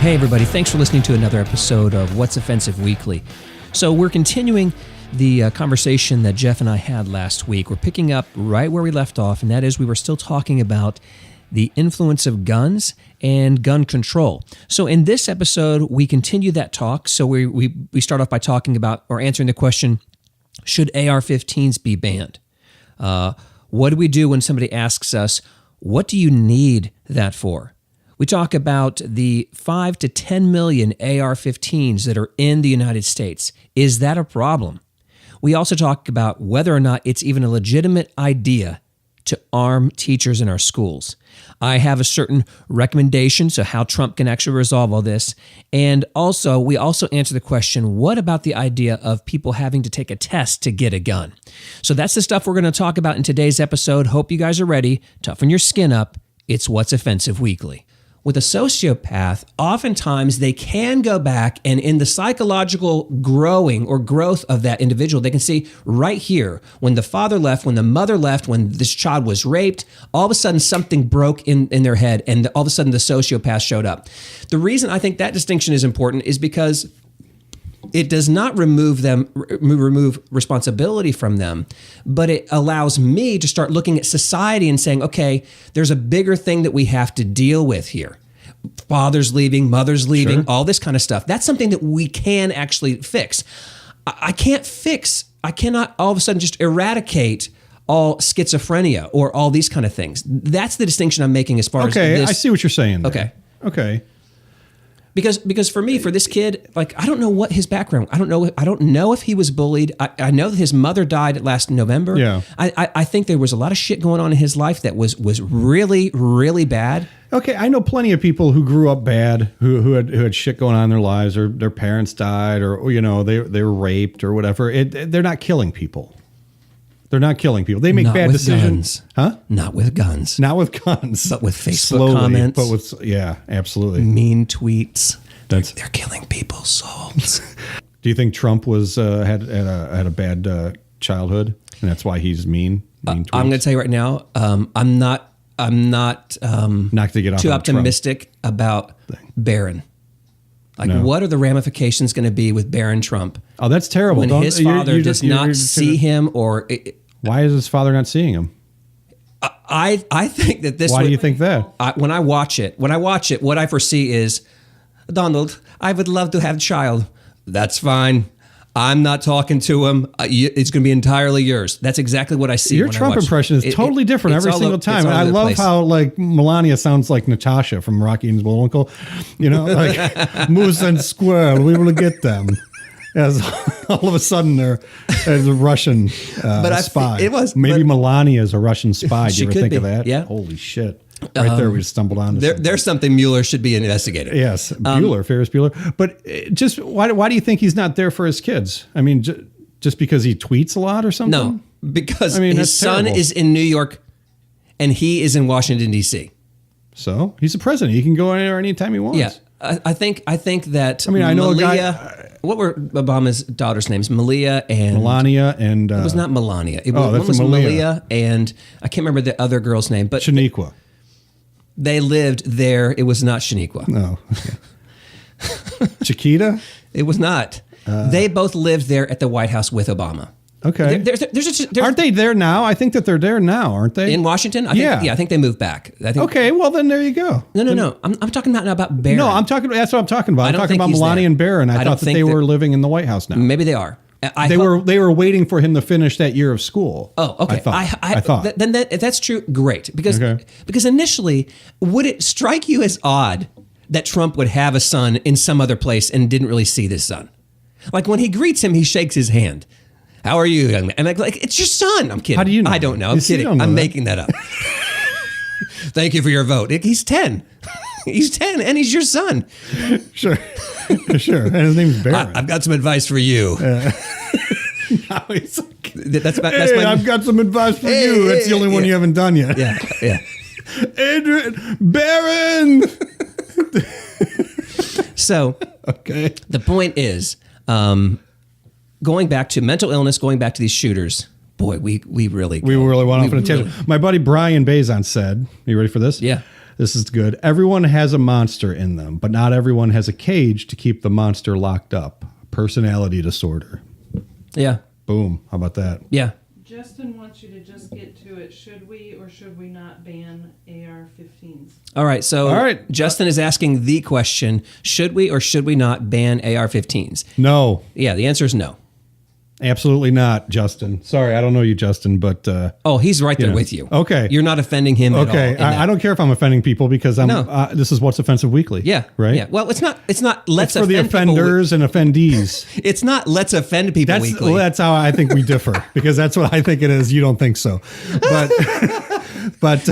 Hey everybody, thanks for listening to another episode of What's Offensive Weekly. So we're continuing the conversation that Jeff and I had last week. We're picking up right where we left off, and that is we were still talking about the influence of guns and gun control. So in this episode, we continue that talk. So we start off by talking about or answering the question, should AR-15s be banned? What do we do when somebody asks us, what do you need that for? We talk about the 5 to 10 million AR-15s that are in the United States. Is that a problem? We also talk about whether or not it's even a legitimate idea to arm teachers in our schools. I have a certain recommendation, so how Trump can actually resolve all this. And also, we also answer the question, what about the idea of people having to take a test to get a gun? So that's the stuff we're going to talk about in today's episode. Hope you guys are ready. Toughen your skin up. It's What's Offensive Weekly. With a sociopath, oftentimes they can go back and in the psychological growing or growth of that individual, they can see right here, when the father left, when the mother left, when this child was raped, all of a sudden something broke in their head and all of a sudden the sociopath showed up. The reason I think that distinction is important is because it does not remove responsibility from them, but it allows me to start looking at society and saying, okay, there's a bigger thing that we have to deal with here. Fathers leaving, mothers leaving, sure. All this kind of stuff. That's something that we can actually fix. I cannot all of a sudden just eradicate all schizophrenia or all these kind of things. That's the distinction I'm making as far as this. Okay, I see what you're saying there. Okay. Because for me, for this kid, like, I don't know what his background. I don't know if he was bullied. I know that his mother died last November. Yeah. I think there was a lot of shit going on in his life that was really, really bad. Okay, I know plenty of people who grew up bad, who had shit going on in their lives, or their parents died, or they were raped or whatever. They're not killing people. They're not killing people. They make bad decisions. Huh? Not with guns. Not with guns. But with Facebook comments. But with, yeah, absolutely. Mean tweets. They're killing people's souls. Do you think Trump had a bad childhood, and that's why he's mean tweets? I'm going to tell you right now, I'm not to get off too optimistic about Barron. What are the ramifications going to be with Barron Trump? Oh, that's terrible. When his father does not see him or... Why is his father not seeing him? I think that this... Why do you think that? When I watch it, what I foresee is, Donald, I would love to have a child. That's fine. I'm not talking to him. It's going to be entirely yours. That's exactly what I see. Your Trump impression is totally different every single time. I love how Melania sounds like Natasha from Rocky and Bullwinkle. Moose and squirrel, we will get them. As all of a sudden they're as a Russian spy. Maybe Melania is a Russian spy. Do you ever think of that? Yeah. Holy shit. Right there, we just stumbled on there's something Mueller should be investigating. Yes, Ferris Bueller. But just why do you think he's not there for his kids? I mean, just because he tweets a lot or something? No, because his son is in New York and he is in Washington, D.C. So he's the president. He can go anywhere anytime he wants. Yeah, I think that. I mean, I know a guy. What were Obama's daughter's names? Melania and Melania and it was not Melania. One was Malia and I can't remember the other girl's name, but Shaniqua. They lived there. It was not Shaniqua. No. Chiquita? It was not. They both lived there at the White House with Obama. Okay. Aren't they there now? I think that they're there now, aren't they? In Washington? I think they moved back. Okay, well then there you go. No. I'm talking about Barron. No, that's what I'm talking about. I'm talking about Melania and Barron. I thought that they were living in the White House now. Maybe they are. They were waiting for him to finish that year of school. Oh, okay. I thought. Then if that's true, great. Because initially, would it strike you as odd that Trump would have a son in some other place and didn't really see this son? Like when he greets him, he shakes his hand. How are you, young man? And like, it's your son. I'm kidding. How do you know? I don't know. I'm kidding. I'm making that up. Thank you for your vote. He's 10. He's 10 and he's your son. Sure. Sure. And his name's Barron. I've got some advice for you. Now he's like, I've got some advice for you. That's the only one you haven't done yet. Yeah. Adrian Barron. So, okay. The point is, going back to mental illness, going back to these shooters. Boy, we really went off on a tangent. My buddy Brian Bazan said, are you ready for this? Yeah. This is good. Everyone has a monster in them, but not everyone has a cage to keep the monster locked up. Personality disorder. Yeah. Boom. How about that? Yeah. Justin wants you to just get to it. Should we or should we not ban AR-15s? All right. So Justin is asking the question, should we or should we not ban AR-15s? No. Yeah, the answer is no. Absolutely not, Justin. Sorry, I don't know you, Justin, but... he's right there with you. Okay. You're not offending him at all. Okay, I don't care if I'm offending people because this is What's Offensive Weekly. Yeah. Right? Yeah. Well, it's not let's for offend the offenders and attendees. It's not let's offend people weekly. Well, that's how I think we differ because that's what I think it is. You don't think so. But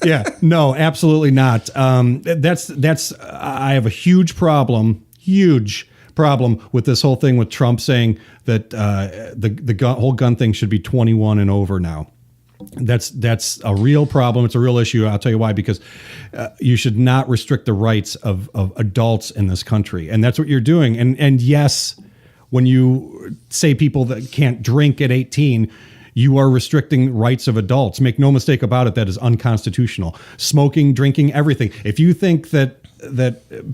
yeah, no, absolutely not. I have a huge problem with this whole thing with Trump saying that the whole gun thing should be 21 and over now. That's a real problem. It's a real issue. I'll tell you why, because you should not restrict the rights of adults in this country. And that's what you're doing. And yes, when you say people that can't drink at 18, you are restricting rights of adults. Make no mistake about it. That is unconstitutional. Smoking, drinking, everything. If you think that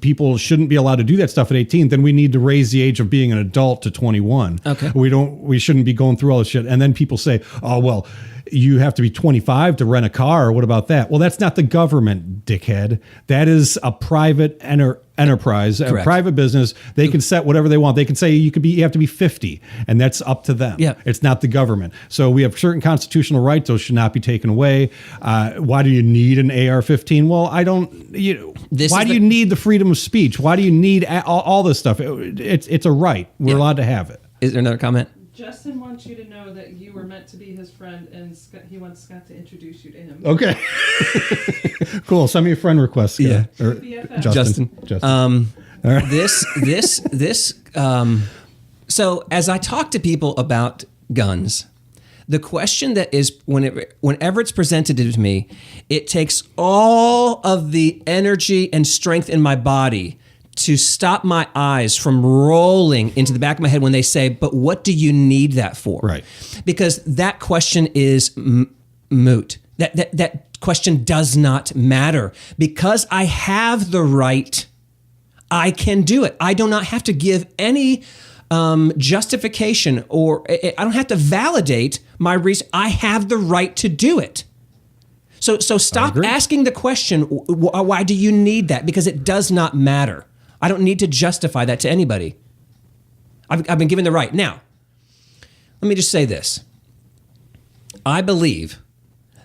people shouldn't be allowed to do that stuff at 18, then we need to raise the age of being an adult to 21. Okay. We shouldn't be going through all this shit. And then people say, oh, well, you have to be 25 to rent a car. What about that? Well, that's not the government, dickhead. That is a private enterprise, Correct. A private business. They can set whatever they want. They can say you have to be 50, and that's up to them. Yeah. It's not the government. So we have certain constitutional rights. Those should not be taken away. Why do you need an AR-15? Well, I don't. Why do you need the freedom of speech? Why do you need all this stuff? It's a right. We're allowed to have it. Is there another comment? Justin wants you to know that you were meant to be his friend, and he wants Scott to introduce you to him. Okay. Cool. Send me a friend request, Scott. Yeah. Or Justin. All right. So as I talk to people about guns, the question that is whenever it's presented to me, it takes all of the energy and strength in my body to stop my eyes from rolling into the back of my head when they say, but what do you need that for? Right. Because that question is moot. That question does not matter. Because I have the right, I can do it. I do not have to give any justification or I don't have to validate my reason. I have the right to do it. So stop asking the question, why do you need that? Because it does not matter. I don't need to justify that to anybody. I've been given the right. Now, let me just say this. I believe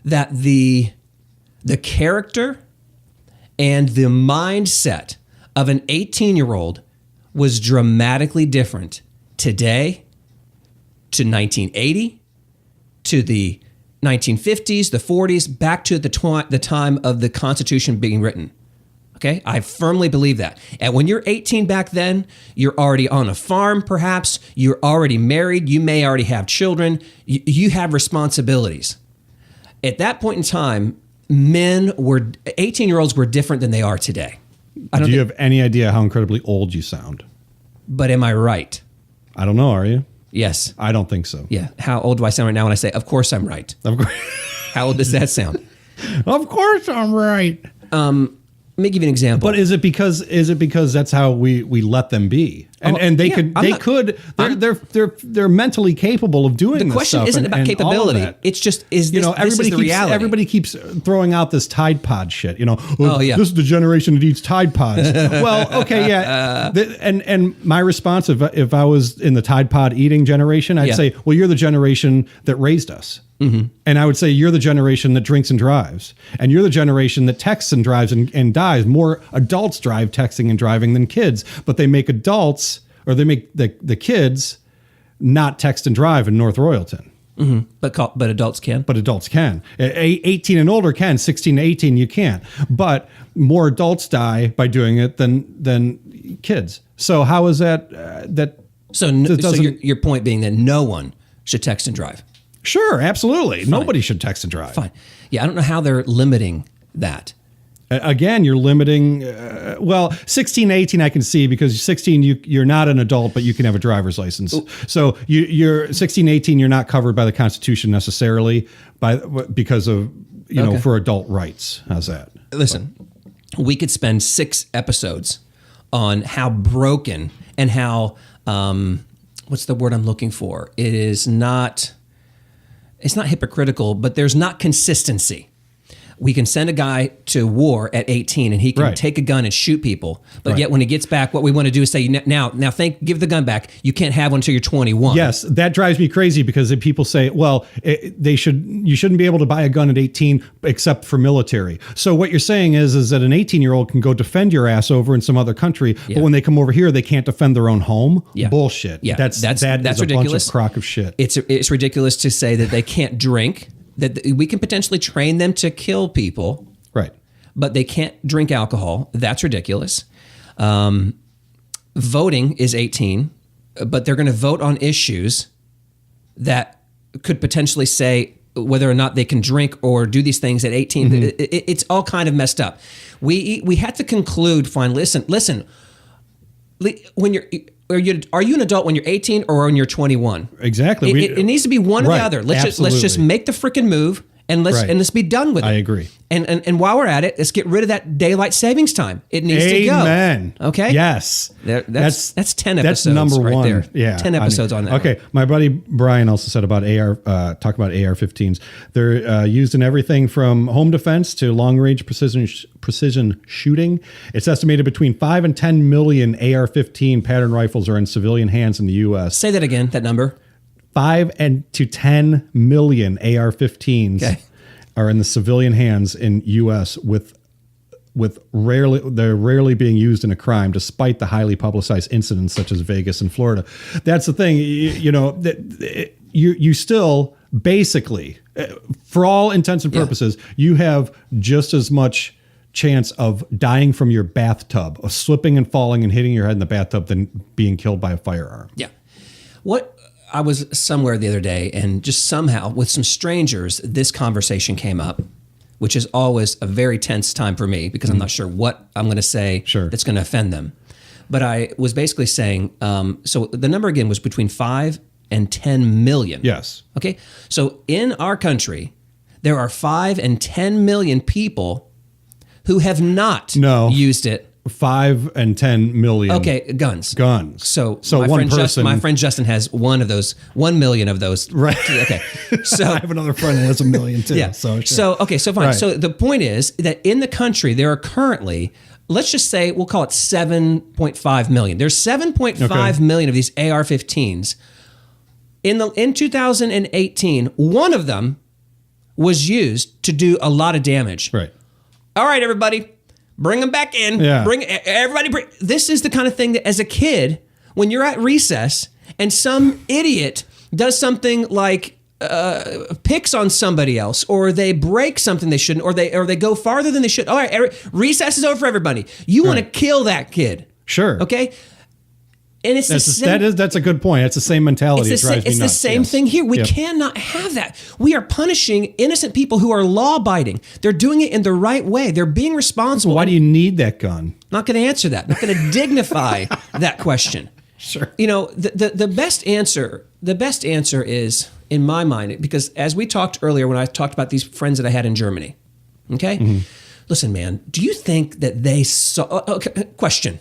that the character and the mindset of an 18-year-old was dramatically different today to 1980, to the 1950s, the 40s, back to the time of the Constitution being written. Okay, I firmly believe that. And when you're 18 back then, you're already on a farm, perhaps. You're already married. You may already have children. You have responsibilities. At that point in time, 18-year-olds were different than they are today. Do you have any idea how incredibly old you sound? But am I right? I don't know. Are you? Yes. I don't think so. Yeah. How old do I sound right now when I say, of course I'm right? Of course. How old does that sound? Of course I'm right. Let me give you an example. But is it because that's how we let them be? And they're mentally capable of doing this stuff. The question isn't about capability. It's just this is the reality. Everybody keeps throwing out this Tide Pod shit. This is the generation that eats Tide Pods. Well, okay, yeah. And my response, if I was in the Tide Pod eating generation, I'd say, well, you're the generation that raised us. Mm-hmm. And I would say you're the generation that drinks and drives. And you're the generation that texts and drives and dies. More adults drive texting and driving than kids. But they make adults, or they make the kids not text and drive in North Royalton. Mm-hmm. But adults can? But adults can. 18 and older can. 16 to 18 you can't. But more adults die by doing it than kids. So how is that? So your point being that no one should text and drive? Sure, absolutely. Fine. Nobody should text and drive. Fine. Yeah, I don't know how they're limiting that. Again, you're limiting, 16, 18 I can see, because 16, you're not an adult, but you can have a driver's license. Ooh. So you're 16, 18, you're not covered by the Constitution necessarily because of, for adult rights. How's that? listen, we could spend 6 episodes on how broken and how, what's the word I'm looking for? It's not hypocritical, but there's not consistency. We can send a guy to war at 18 and he can take a gun and shoot people. But yet when he gets back, what we want to do is say, now give the gun back. You can't have one until you're 21. Yes, that drives me crazy because if people say, well, you shouldn't be able to buy a gun at 18 except for military. So what you're saying is that an 18-year-old can go defend your ass over in some other country, but when they come over here, they can't defend their own home? Yeah. Bullshit. Yeah. That's ridiculous. A bunch of crock of shit. It's ridiculous to say that they can't drink, that we can potentially train them to kill people. Right. But they can't drink alcohol. That's ridiculous. Voting is 18, but they're going to vote on issues that could potentially say whether or not they can drink or do these things at 18. Mm-hmm. It's all kind of messed up. We had to conclude, fine, listen, when are you an adult when you're 18 or when you're 21? Exactly. It needs to be one or the other. Let's just make the freaking move and let's be done with it. I agree. And while we're at it, let's get rid of that daylight savings time. It needs to go. Amen. Okay. Yes. That's 10 episodes. That's number right one. There. Yeah. 10 episodes on that. Okay. My buddy Brian also said about talk about AR-15s. They're used in everything from home defense to long-range precision shooting. It's estimated between 5 and 10 million AR-15 pattern rifles are in civilian hands in the U.S. Say that again. That number. 5 to 10 million AR-15s are in the civilian hands in U.S. with they're rarely being used in a crime, despite the highly publicized incidents such as Vegas and Florida. That's the thing, you still basically, for all intents and purposes, you have just as much chance of dying from your bathtub, of slipping and falling and hitting your head in the bathtub than being killed by a firearm. Yeah. I was somewhere the other day and just somehow with some strangers, this conversation came up, which is always a very tense time for me because I'm not sure what I'm going to say that's going to offend them. But I was basically saying, so the number again was between 5 and 10 million. Yes. Okay. So in our country, there are 5 and 10 million people who have not used it. 5 and 10 million. Okay, guns. So my friend Justin has 1 million of those. Right. Okay. So I have another friend who has 1 million too. Yeah. So fine. Right. So the point is that in the country there are currently, let's just say we'll call it 7.5 million. There's 7.5 million of these AR-15s. In 2018, 1 of them was used to do a lot of damage. Right. All right, everybody. Bring them back in. Yeah. This is the kind of thing that as a kid, when you're at recess and some idiot does something like picks on somebody else, or they break something they shouldn't, or they go farther than they should. All right, recess is over for everybody. You want to kill that kid. Sure. Okay. And it's that's a good point. It's the same mentality. It's the same thing here. We cannot have that. We are punishing innocent people who are law-abiding. They're doing it in the right way. They're being responsible. Why do you need that gun? Not going to answer that. Not going to dignify that question. Sure. The best answer is, in my mind, because as we talked earlier when I talked about these friends that I had in Germany. Okay? Mm-hmm. Listen, man, do you think that they saw... question.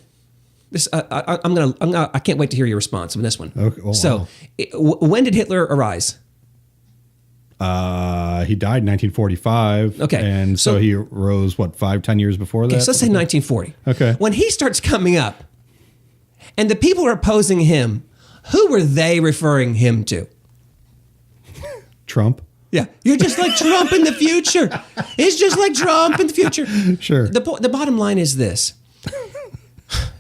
This, I can't wait to hear your response on this one. Okay, so, when did Hitler arise? He died in 1945. Okay. And so he rose, 5-10 years before that? Okay, so let's say 1940. Okay. When he starts coming up, and the people are opposing him, who were they referring him to? Trump. Yeah, you're just like Trump in the future. He's just like Trump in the future. Sure. The bottom line is this.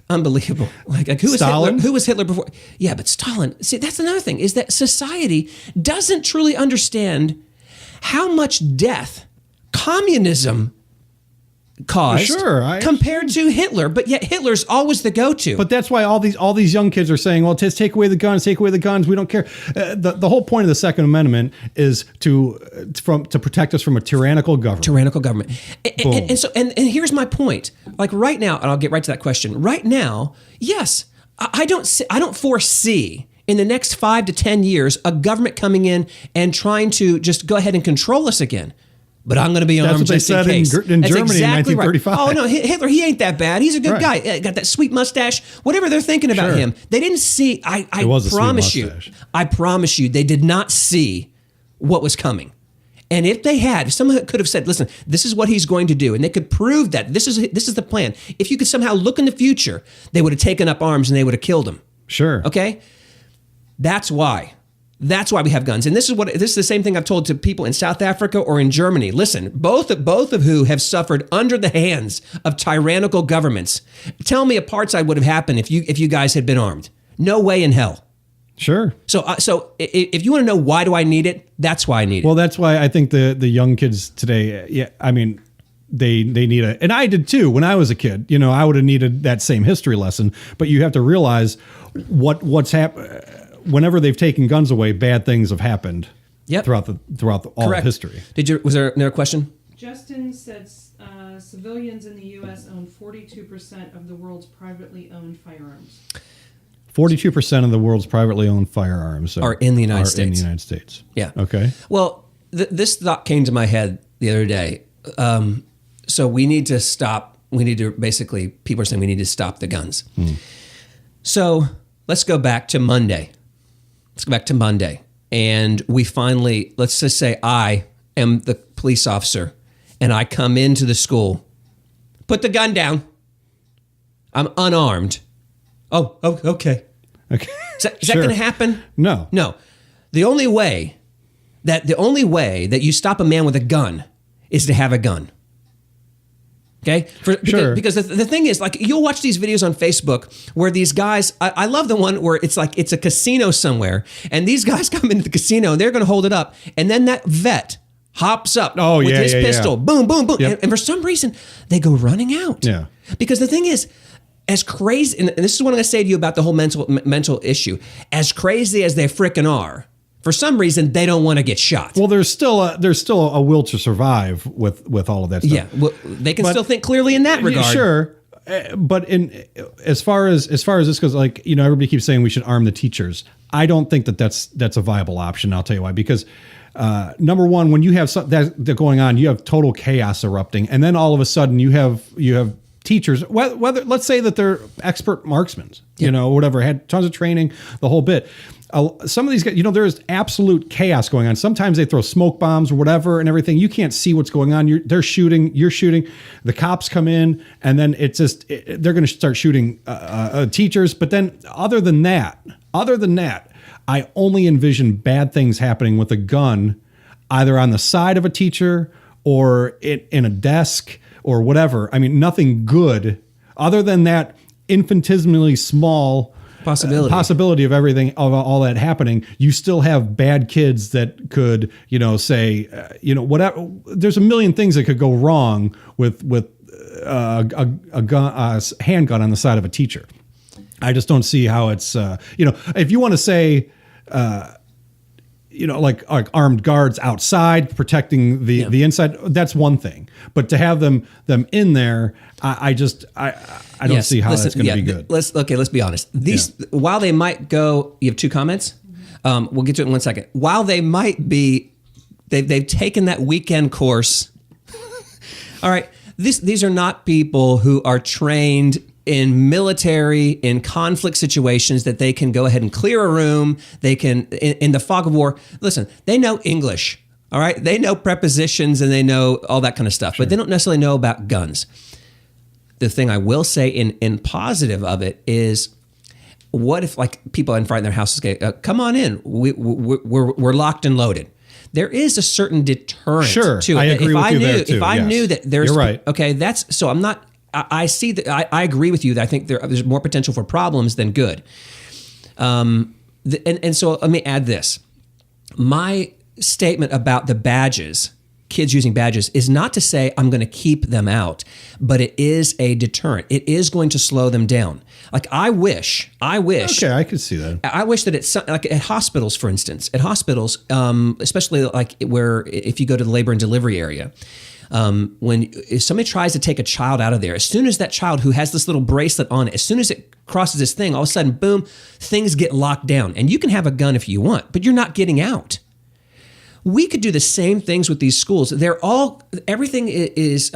Unbelievable. Like who was Stalin? Hitler? Who was Hitler before? Yeah, but Stalin. See, that's another thing, is that society doesn't truly understand how much death communism caused compared to Hitler. But yet Hitler's always the go-to. But that's why all these young kids are saying, well, just take away the guns, we don't care. The whole point of the Second Amendment is to protect us from a tyrannical government. And here's my point. Like right now, and I'll get right to that question. Right now, yes, I don't foresee in the next 5 to 10 years a government coming in and trying to just go ahead and control us again. but I'm going to be armed what they just in said case. in That's Germany exactly in 1935. Right. Oh, no, Hitler, he ain't that bad. He's a good Right. guy. Got that sweet mustache. Whatever they're thinking about Sure. him. They didn't see, I promise you, they did not see what was coming. And if they had, if someone could have said, listen, this is what he's going to do, and they could prove that this is the plan. If you could somehow look in the future, they would have taken up arms and they would have killed him. Sure. Okay? That's why. That's why we have guns. And this is the same thing I've told to people in South Africa or in Germany. Listen, both of who have suffered under the hands of tyrannical governments. Tell me apartheid would have happened if you guys had been armed. No way in hell. Sure. So if you want to know why do I need it, that's why I need it. Well, that's why I think the young kids today, yeah, I mean, they need it. And I did too when I was a kid. You know, I would have needed that same history lesson. But you have to realize what's happened. Whenever they've taken guns away, bad things have happened. Yep. throughout all of history. Was there another question? Justin said civilians in the U.S. own 42% of the world's privately owned firearms. 42% of the world's privately owned firearms are in the United States. In the United States. Yeah. Okay. Well, this thought came to my head the other day. So we need to stop. We need to basically, people are saying we need to stop the guns. So let's go back to Monday. And we finally, let's just say I am the police officer and I come into the school, put the gun down. I'm unarmed. Oh, okay. Okay. Is that going to happen? No. No. The only way that you stop a man with a gun is to have a gun. Okay? Because the thing is, like, you'll watch these videos on Facebook where these guys, I love the one where it's like it's a casino somewhere, and these guys come into the casino and they're going to hold it up, and then that vet hops up with his pistol, boom, boom, boom, and for some reason they go running out. Yeah. Because the thing is, as crazy, and this is what I'm going to say to you about the whole mental issue, as crazy as they frickin' are, for some reason they don't want to get shot. Well, there's still a will to survive with all of that stuff. Yeah, well, they can still think clearly in that regard. Sure, but as far as this goes, like, you know, everybody keeps saying we should arm the teachers. I don't think that's a viable option. I'll tell you why. Because number one, when you have that going on, you have total chaos erupting, and then all of a sudden you have teachers, whether let's say that they're expert marksmen, you know, whatever, had tons of training, the whole bit. Some of these guys, you know, there's absolute chaos going on. Sometimes they throw smoke bombs or whatever and everything. You can't see what's going on. They're shooting, you're shooting. The cops come in, and then it's just they're going to start shooting teachers. But then, other than that, I only envision bad things happening with a gun, either on the side of a teacher or in a desk or whatever. I mean, nothing good other than that infinitesimally small possibility of everything, of all that happening. You still have bad kids that could, you know, say, you know, whatever. There's a million things that could go wrong with a gun, handgun on the side of a teacher. I just don't see how it's, you know, if you want to say, you know, like armed guards outside protecting the inside, that's one thing. But to have them in there, I don't see how that's going to be good. Let's be honest. While they might go, you have two comments. We'll get to it in 1 second. While they might be, they've taken that weekend course. All right, these are not people who are trained in military, in conflict situations, that they can go ahead and clear a room. They can, in the fog of war, listen, they know English, all right? They know prepositions and they know all that kind of stuff, but they don't necessarily know about guns. The thing I will say in positive of it is, what if, like, people in front of their houses go, come on in, we're locked and loaded. There is a certain deterrent to it. I agree with you there too. If I knew that there's, you're right. Okay, that's, so I'm not, I see that. I agree with you that I think there's more potential for problems than good. And so let me add this. My statement about the badges, kids using badges, is not to say I'm going to keep them out, but it is a deterrent. It is going to slow them down. Like, I wish. Okay, I could see that. I wish that it's like at hospitals, for instance, especially like where, if you go to the labor and delivery area, if somebody tries to take a child out of there, as soon as that child who has this little bracelet on it, as soon as it crosses this thing, all of a sudden, boom, things get locked down. And you can have a gun if you want, but you're not getting out. we could do the same things with these schools. Everything is.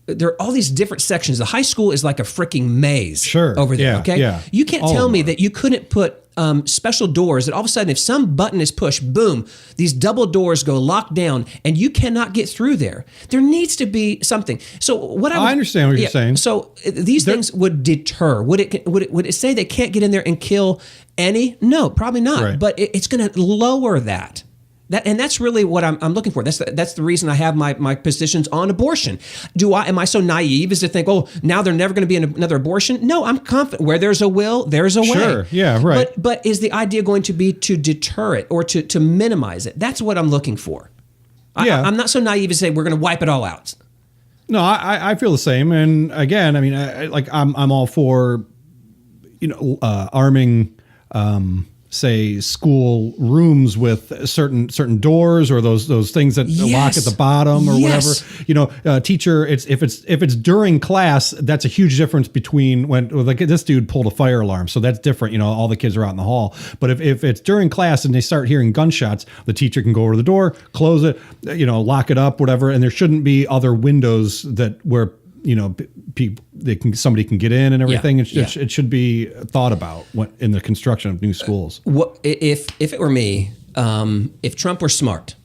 There are all these different sections. The high school is like a freaking maze over there. Okay, you can't tell me that you couldn't put special doors that all of a sudden, if some button is pushed, boom, these double doors go locked down, and you cannot get through there. There needs to be something. So I understand what you're saying. So these things would deter. Would it say they can't get in there and kill any? No, probably not. Right. But it's going to lower that. And that's really what I'm looking for. That's the reason I have my positions on abortion. Am I so naive as to think, oh, now there's never going to be another abortion? No, I'm confident. Where there's a will, there's a way. Sure, yeah, right. But is the idea going to be to deter it or to minimize it? That's what I'm looking for. Yeah. I'm not so naive as to say we're going to wipe it all out. No, I feel the same. And again, I mean, I'm all for, arming. Say school rooms with certain doors or those things that lock at the bottom or whatever. Teacher, if it's during class, that's a huge difference between when like this dude pulled a fire alarm, so that's different. All the kids are out in the hall. But if it's during class and they start hearing gunshots, the teacher can go over to the door, close it, lock it up, whatever. And there shouldn't be other windows where somebody can get in and everything. It should be thought about in the construction of new schools. What if it were me? If Trump were smart,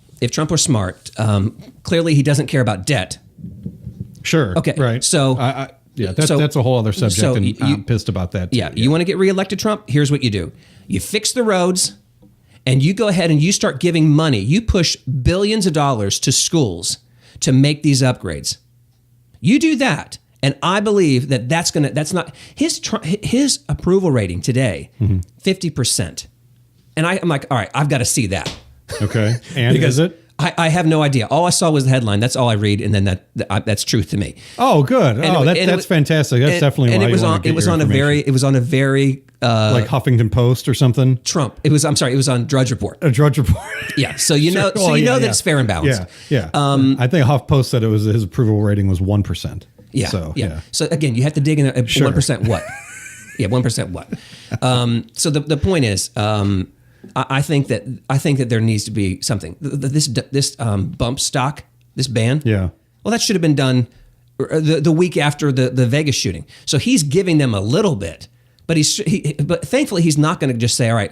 clearly he doesn't care about debt. Sure. Okay. Right. So that's a whole other subject, and I'm pissed about that. Yeah. You want to get reelected, Trump? Here's what you do: you fix the roads, and you go ahead and you start giving money. You push billions of dollars to schools to make these upgrades. You do that, and I believe that's not his approval rating today, 50%. And I'm like, all right, I've got to see that. Okay, and is it? I have no idea. All I saw was the headline. That's all I read, and then that's truth to me. Oh, good. That's fantastic. That's definitely why you want to get your information. It was on a very like Huffington Post or something. Trump. It was on Drudge Report. A Drudge Report. Yeah. So you know that it's fair and balanced. Yeah. I think HuffPost said his approval rating was 1%. Yeah. So again, you have to dig in 1% what? Yeah, 1% what? So the point is, I think that there needs to be something. This bump stock, this ban. Yeah. Well, that should have been done the week after the Vegas shooting. So he's giving them a little bit, but but thankfully he's not going to just say, all right,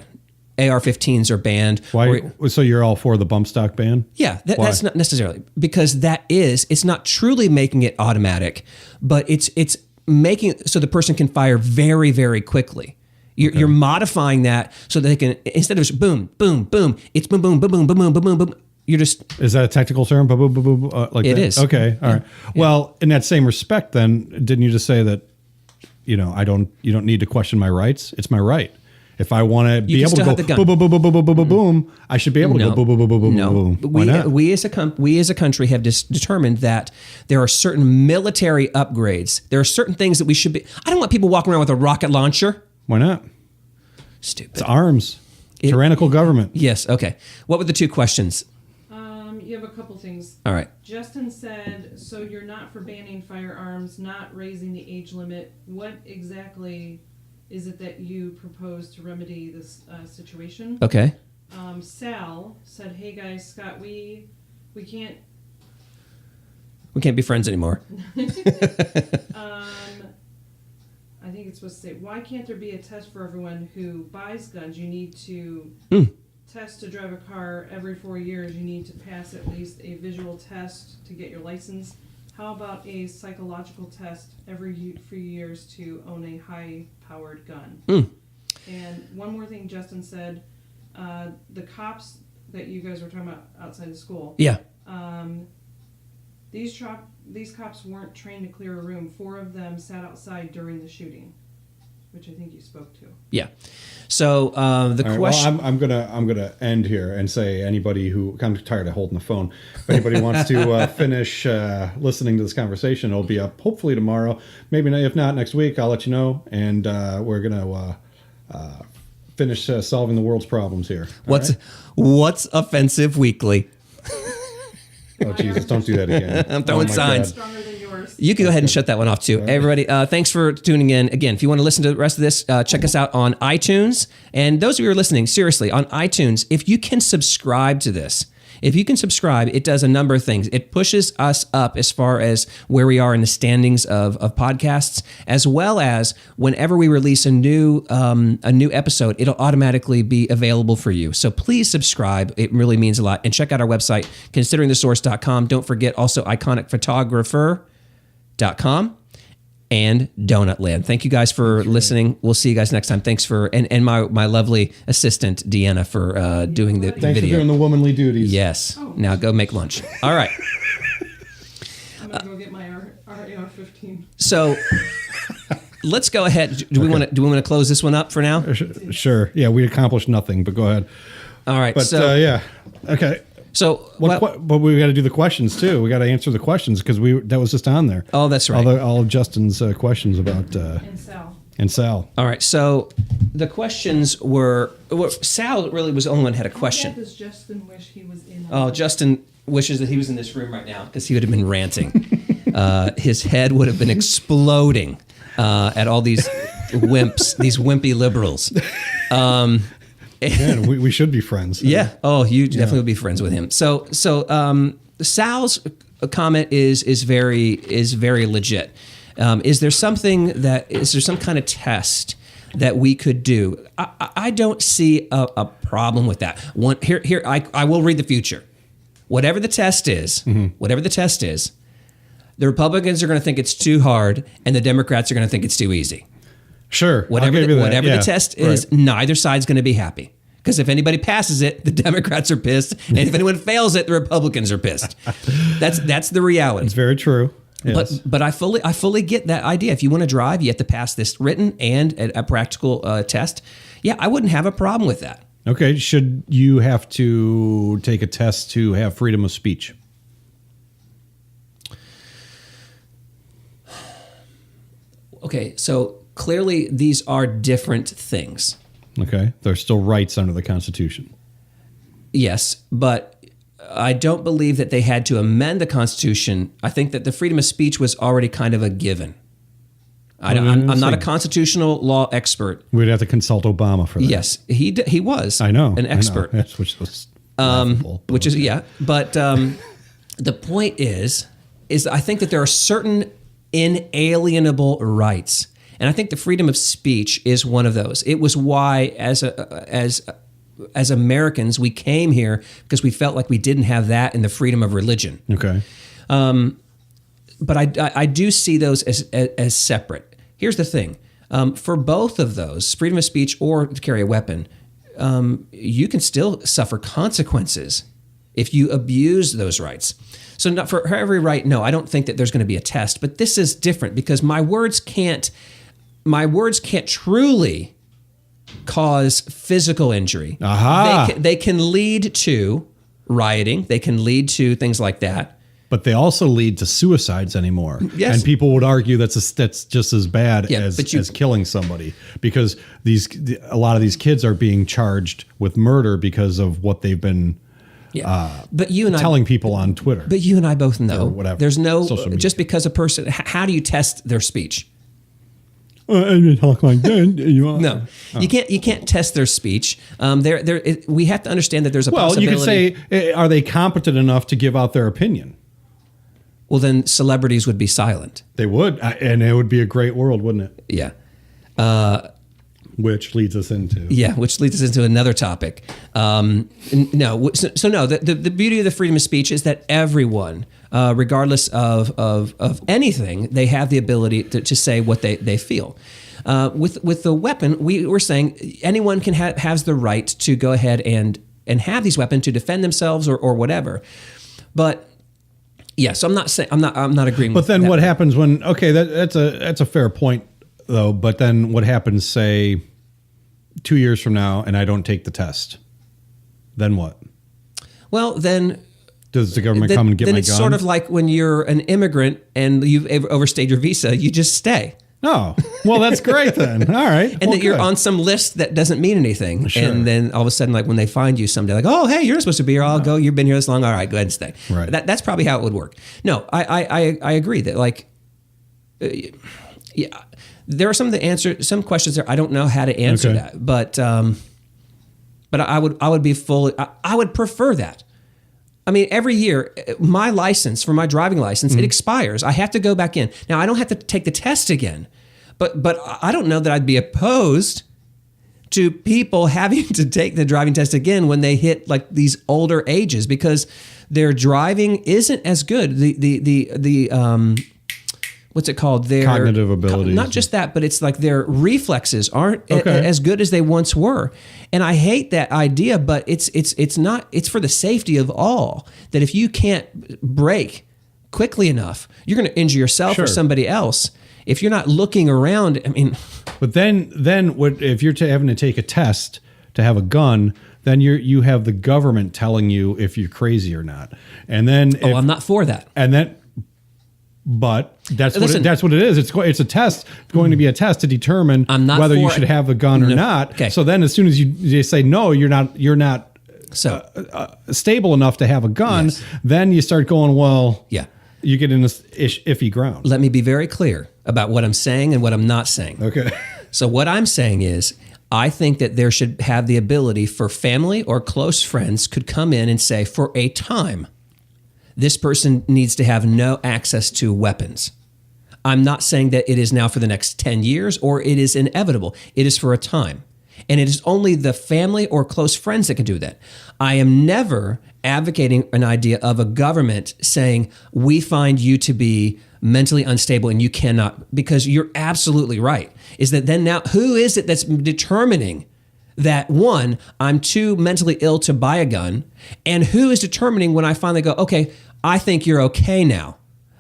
AR-15s are banned. Why? So you're all for the bump stock ban? Yeah, that's not necessarily because it's not truly making it automatic, but it's making it so the person can fire very, very quickly. You're modifying that so that they can, instead of just boom, boom, boom, it's boom, boom, boom, boom, boom, boom, boom, boom. You're just... Is that a technical term? Boom, boom, boom, boom, like it that? Is. Okay, all right. Yeah. Well, in that same respect, then, didn't you just say that, you don't need to question my rights? It's my right. If I want to be able to go boom, boom, boom, boom, boom, boom, boom, boom, I should be able to go boom, boom, boom, boom, boom, boom, boom. Why not? We as a country have determined that there are certain military upgrades. There are certain things that we should be... I don't want people walking around with a rocket launcher. Why not? Stupid. It's arms. Tyrannical government. Yes. Okay. What were the two questions? You have a couple things. All right. Justin said, so you're not for banning firearms, not raising the age limit. What exactly is it that you propose to remedy this situation? Okay. Sal said, hey guys, Scott, we can't be friends anymore. I think it's supposed to say, why can't there be a test for everyone who buys guns? You need to test to drive a car every 4 years. You need to pass at least a visual test to get your license. How about a psychological test every few years to own a high-powered gun? And one more thing Justin said, the cops that you guys were talking about outside the school. Yeah. These cops weren't trained to clear a room. 4 of them sat outside during the shooting, which I think you spoke to. Yeah. So the question. Well, I'm gonna end here and say anybody who I'm tired of holding the phone. If anybody wants to finish listening to this conversation, it'll be up hopefully tomorrow. Maybe if not next week, I'll let you know. And we're gonna finish solving the world's problems here. What's Offensive Weekly? Oh, Jesus, don't do that again. I'm throwing signs. Stronger than yours. You can go ahead and shut that one off, too. Right. Everybody, thanks for tuning in. Again, if you want to listen to the rest of this, check us out on iTunes. And those of you who are listening, seriously, on iTunes, if you can subscribe to this, If you can subscribe, it does a number of things. It pushes us up as far as where we are in the standings of podcasts, as well as whenever we release a new episode, it'll automatically be available for you. So please subscribe. It really means a lot. And check out our website, consideringthesource.com. Don't forget also iconicphotographer.com. and Donutland. Thank you guys for listening. We'll see you guys next time. Thanks for, and my lovely assistant, Deanna, for doing the Thanks video. for doing the womanly duties. Yes. Now go make lunch. All right. I'm going to go get my AR-15. So let's go ahead. Do we want to close this one up for now? Sure. Yeah, we accomplished nothing, but go ahead. All right. But yeah. Okay. So, but we got to do the questions too. We got to answer the questions because that was just on there. Oh, that's right. All of Justin's questions about and Sal. All right. So the questions were Sal really was the only one who had a question. Does Justin wish he was in? Justin wishes that he was in this room right now because he would have been ranting. His head would have been exploding at all these wimps, these wimpy liberals. Man, we should be friends. Yeah. Oh, you definitely would be friends with him. So Sal's comment is very legit. Is there some kind of test that we could do? I don't see a problem with that. I will read the future. Whatever the test is, the Republicans are going to think it's too hard, and the Democrats are going to think it's too easy. Sure. Whatever the test is, neither side's going to be happy. Because if anybody passes it, the Democrats are pissed, and if anyone fails it, the Republicans are pissed. That's the reality. It's very true. Yes. But I fully get that idea. If you want to drive, you have to pass this written and a practical test. Yeah, I wouldn't have a problem with that. Okay. Should you have to take a test to have freedom of speech? Okay, so clearly these are different things. Okay, they're still rights under the Constitution. Yes, but I don't believe that they had to amend the Constitution. I think that the freedom of speech was already kind of a given. I'm not a constitutional law expert. We'd have to consult Obama for that. Yes, he was. I know an expert. That's which was laughable. Which is but the point is I think that there are certain inalienable rights, and I think the freedom of speech is one of those. It was why, as Americans, we came here because we felt like we didn't have that in the freedom of religion. Okay. But I do see those as separate. Here's the thing. For both of those, freedom of speech or to carry a weapon, you can still suffer consequences if you abuse those rights. So not for every right, no, I don't think that there's going to be a test. But this is different because my words can't truly cause physical injury. Aha. They can lead to rioting. They can lead to things like that. But they also lead to suicides anymore. Yes. And people would argue that's just as bad as killing somebody, because a lot of these kids are being charged with murder because of what they've been but you and telling people on Twitter. But you and I both know there's no just because a person. How do you test their speech? You talk like that. No, you can't test their speech. We have to understand that there's a possibility. Well, you could say, are they competent enough to give out their opinion? Well, then celebrities would be silent. They would, and it would be a great world, wouldn't it? Yeah. Which leads us into another topic. The beauty of the freedom of speech is that everyone, regardless of anything, they have the ability to say what they feel. With the weapon, we're saying anyone has the right to go ahead and have these weapons to defend themselves or whatever. But yeah, so I'm not agreeing. But with then that. what happens when? Okay, that's a fair point though. But then what happens? Say 2 years from now, and I don't take the test. Then what? Well, then does the government come and get my gun? Then it's sort of like when you're an immigrant and you've overstayed your visa, you just stay. Oh, well, that's great then. All right. And that you're on some list that doesn't mean anything. Sure. And then all of a sudden, like when they find you someday, like, oh, hey, you're supposed to be here. I'll go. You've been here this long. All right, go ahead and stay. Right. That's probably how it would work. No, I agree that there are some questions there. I don't know how to answer that, but I would be fully. I would prefer that. I mean, every year, my license for my driving license, it expires. I have to go back in. Now, I don't have to take the test again, but I don't know that I'd be opposed to people having to take the driving test again when they hit like these older ages, because their driving isn't as good. The what's it called? Their cognitive abilities. Not just that, but it's like their reflexes aren't as good as they once were. And I hate that idea, but it's for the safety of all, that if you can't brake quickly enough, you're going to injure yourself or somebody else. If you're not looking around, I mean. But then if you're having to take a test to have a gun, then you have the government telling you if you're crazy or not. And then I'm not for that. And then, but that's what it is. It's a test. It's going to be a test to determine whether you should have a gun or not. Okay. So then, as soon as you say no, you're not stable enough to have a gun. Yes. Then you start going, well, yeah. You get in this iffy ground. Let me be very clear about what I'm saying and what I'm not saying. Okay. So what I'm saying is, I think that there should have the ability for family or close friends could come in and say, for a time, this person needs to have no access to weapons. I'm not saying that it is now for the next 10 years or it is inevitable. It is for a time. And it is only the family or close friends that can do that. I am never advocating an idea of a government saying, we find you to be mentally unstable and you cannot, because you're absolutely right. Is that then now, who is it that's determining that, one, I'm too mentally ill to buy a gun, and who is determining when I finally go, okay, I think you're okay now?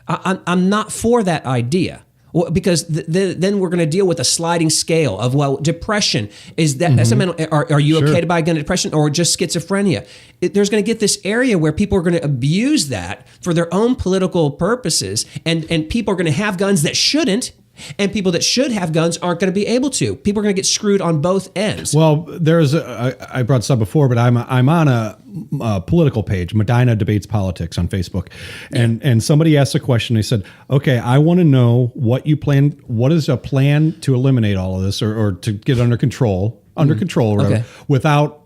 I'm not for that idea. Well, because then we're going to deal with a sliding scale of, well, depression, is that that's a mental, are you okay to buy a gun, depression, or just schizophrenia? There's going to get this area where people are going to abuse that for their own political purposes, and people are going to have guns that shouldn't, and people that should have guns aren't going to be able to. People are going to get screwed on both ends. Well, I brought this up before, but I'm on a political page, Medina Debates Politics on Facebook, and somebody asked a question. They said, "Okay, I want to know what you plan. What is a plan to eliminate all of this, or to get under control, rather, without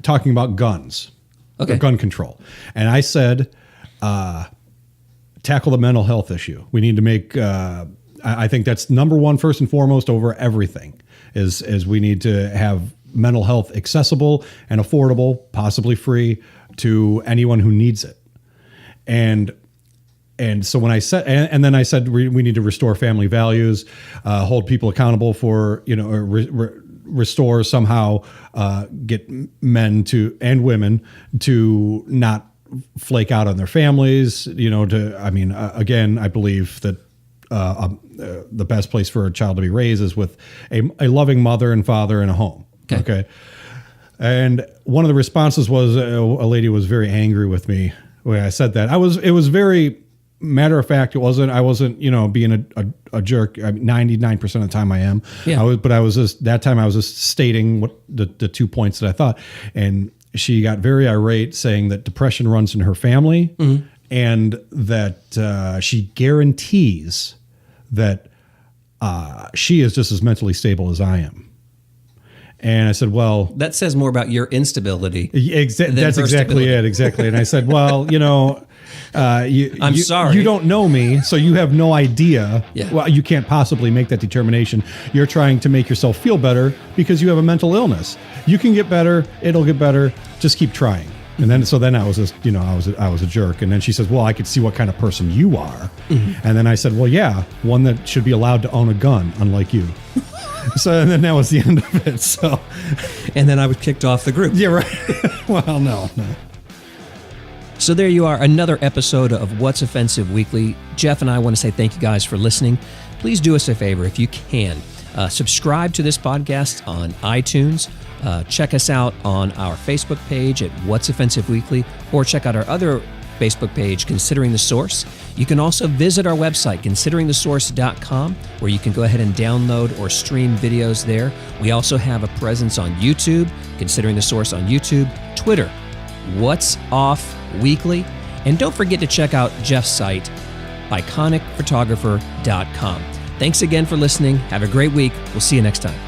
talking about guns, or gun control?" And I said, "Tackle the mental health issue. We need to make." I think that's number one, first and foremost, over everything, is we need to have mental health accessible and affordable, possibly free, to anyone who needs it. And so when I said, and then I said, we need to restore family values, hold people accountable for, restore somehow, get men and women to not flake out on their families, again, I believe that the best place for a child to be raised is with a loving mother and father in a home. Okay. And one of the responses was a lady was very angry with me when I said that. It was very matter of fact. I wasn't, being a jerk. 99% of the time I am. Yeah. I was just stating what the 2 points that I thought. And she got very irate, saying that depression runs in her family, and that she guarantees that she is just as mentally stable as I am. And I said, well, that says more about your instability. That's exactly it. Exactly. And I said, well, I'm sorry. You don't know me, so you have no idea. Yeah. Well, you can't possibly make that determination. You're trying to make yourself feel better because you have a mental illness. You can get better. It'll get better. Just keep trying. And then I was just, I was a jerk. And then she says, well, I could see what kind of person you are. And then I said, well, yeah, one that should be allowed to own a gun, unlike you. So and then that was the end of it. So, and then I was kicked off the group. Yeah, right. Well, no. So there you are, another episode of What's Offensive Weekly. Jeff and I want to say thank you guys for listening. Please do us a favor if you can. Subscribe to this podcast on iTunes. Check us out on our Facebook page at What's Offensive Weekly, or check out our other Facebook page, Considering the Source. You can also visit our website, consideringthesource.com, where you can go ahead and download or stream videos there. We also have a presence on YouTube, Considering the Source on YouTube, Twitter, What's Off Weekly, and don't forget to check out Jeff's site, iconicphotographer.com. Thanks again for listening. Have a great week. We'll see you next time.